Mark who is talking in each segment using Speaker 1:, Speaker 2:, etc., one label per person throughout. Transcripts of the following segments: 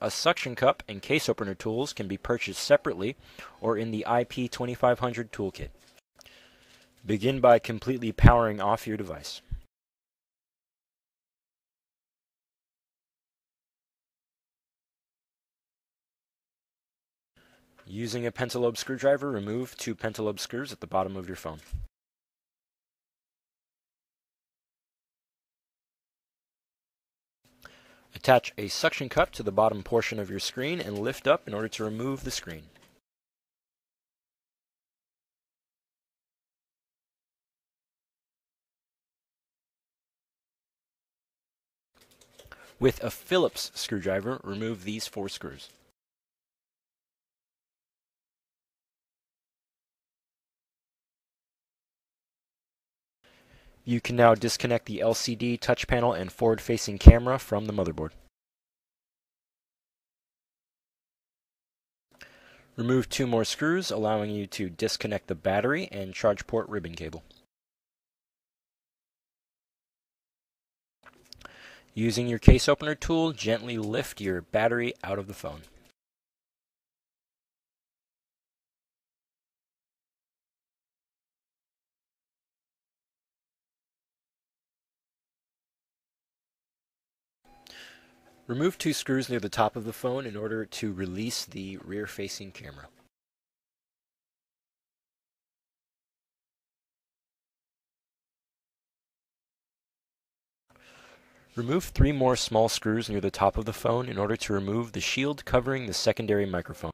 Speaker 1: A suction cup and case opener tools can be purchased separately or in the IP2500 toolkit. Begin by completely powering off your device. Using a pentalobe screwdriver, remove 2 pentalobe screws at the bottom of your phone. Attach a suction cup to the bottom portion of your screen and lift up in order to remove the screen. With a Phillips screwdriver, remove these 4 screws. You can now disconnect the LCD touch panel and forward-facing camera from the motherboard. Remove 2 more screws, allowing you to disconnect the battery and charge port ribbon cable. Using your case opener tool, gently lift your battery out of the phone. Remove 2 screws near the top of the phone in order to release the rear-facing camera. Remove 3 more small screws near the top of the phone in order to remove the shield covering the secondary microphone.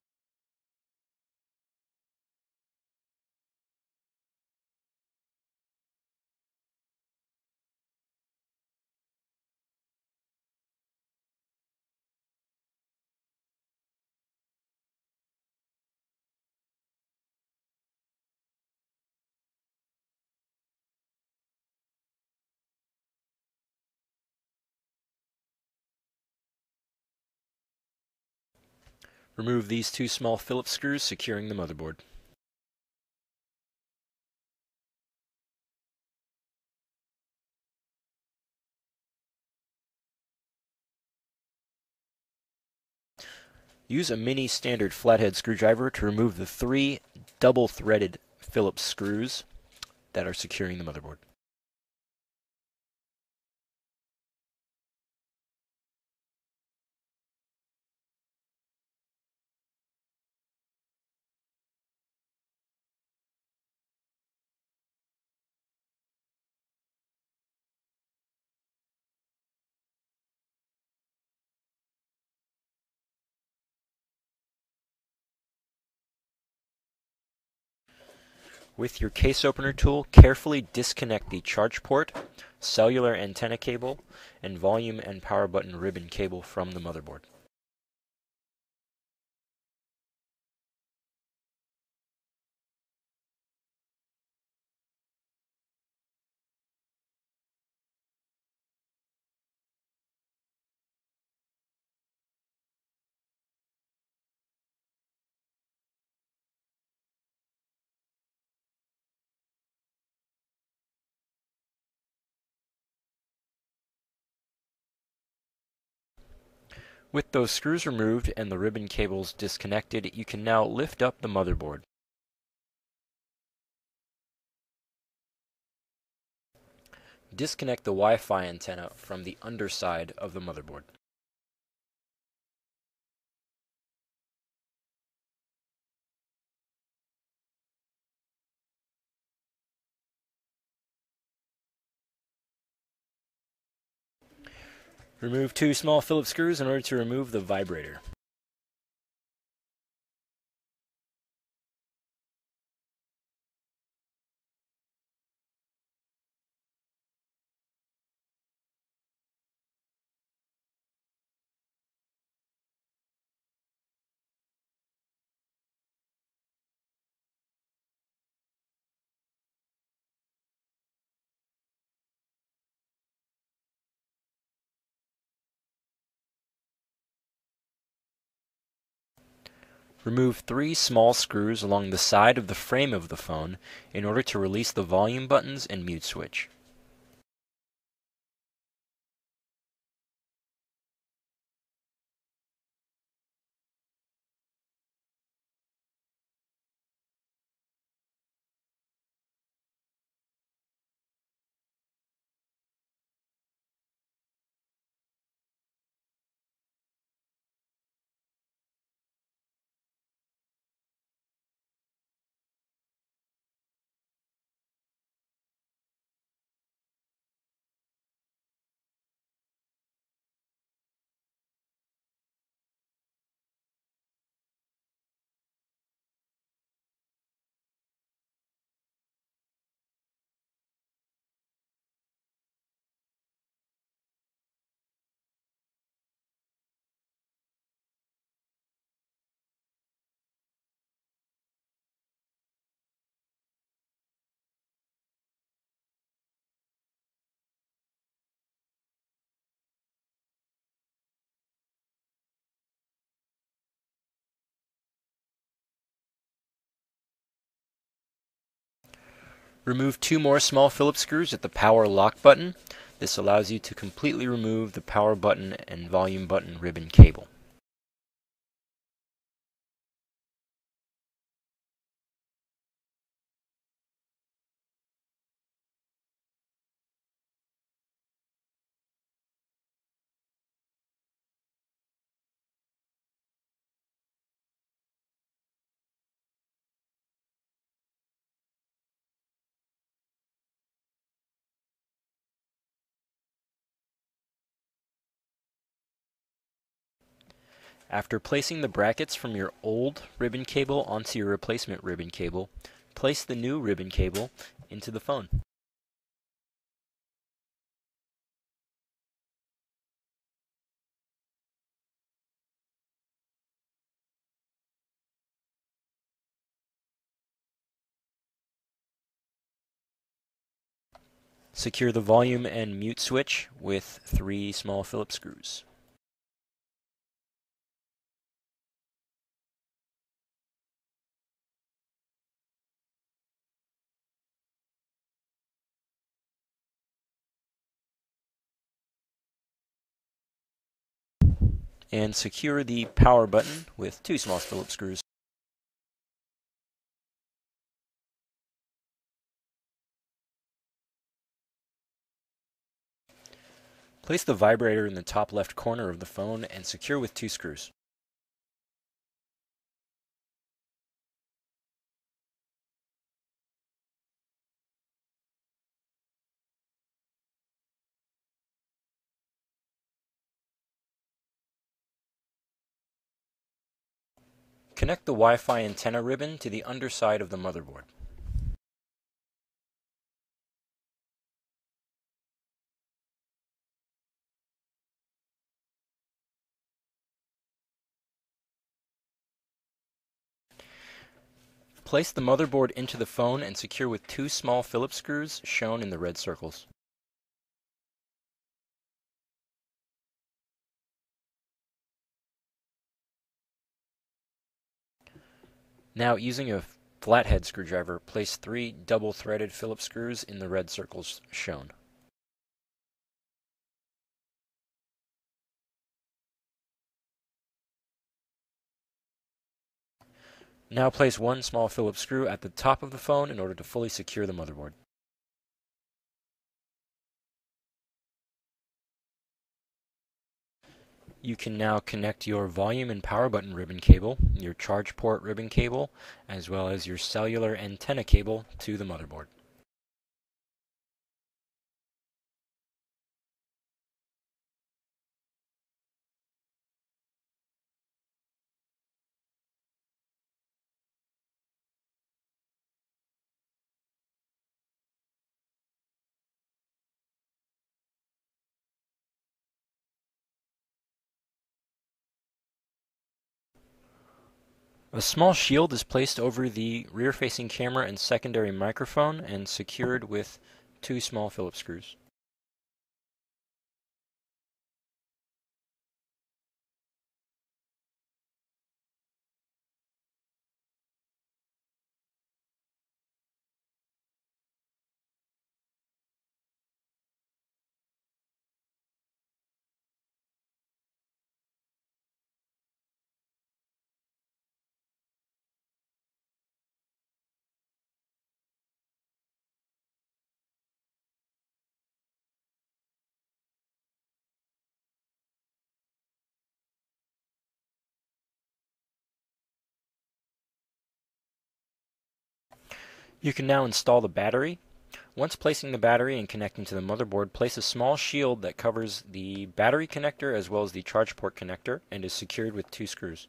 Speaker 1: Remove these 2 small Phillips screws securing the motherboard. Use a mini standard flathead screwdriver to remove the 3 double-threaded Phillips screws that are securing the motherboard. With your case opener tool, carefully disconnect the charge port, cellular antenna cable, and volume and power button ribbon cable from the motherboard. With those screws removed and the ribbon cables disconnected, you can now lift up the motherboard. Disconnect the Wi-Fi antenna from the underside of the motherboard. Remove 2 small Phillips screws in order to remove the vibrator. Remove 3 small screws along the side of the frame of the phone in order to release the volume buttons and mute switch. Remove 2 more small Phillips screws at the power lock button. This allows you to completely remove the power button and volume button ribbon cable. After placing the brackets from your old ribbon cable onto your replacement ribbon cable, place the new ribbon cable into the phone. Secure the volume and mute switch with 3 small Phillips screws. And secure the power button with 2 small Phillips screws. Place the vibrator in the top left corner of the phone and secure with 2 screws. Connect the Wi-Fi antenna ribbon to the underside of the motherboard. Place the motherboard into the phone and secure with 2 small Phillips screws shown in the red circles. Now, using a flathead screwdriver, place 3 double-threaded Phillips screws in the red circles shown. Now place 1 small Phillips screw at the top of the phone in order to fully secure the motherboard. You can now connect your volume and power button ribbon cable, your charge port ribbon cable, as well as your cellular antenna cable to the motherboard. A small shield is placed over the rear-facing camera and secondary microphone and secured with 2 small Phillips screws. You can now install the battery. Once placing the battery and connecting to the motherboard, place a small shield that covers the battery connector as well as the charge port connector and is secured with 2 screws.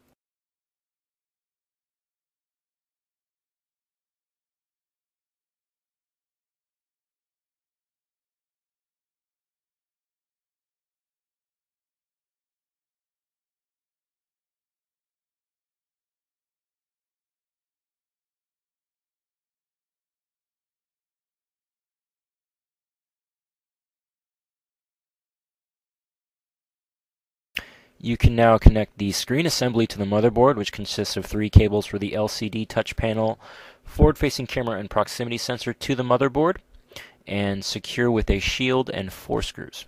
Speaker 1: You can now connect the screen assembly to the motherboard, which consists of 3 cables for the LCD touch panel, forward-facing camera and proximity sensor to the motherboard, and secure with a shield and 4 screws.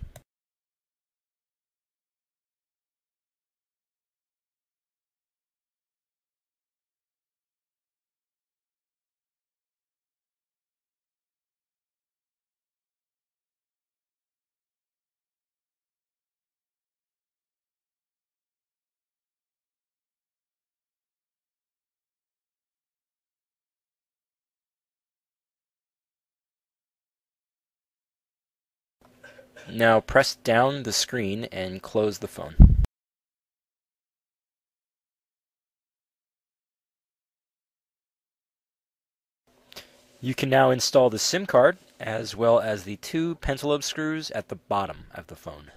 Speaker 1: Now press down the screen and close the phone. You can now install the SIM card as well as the 2 pentalobe screws at the bottom of the phone.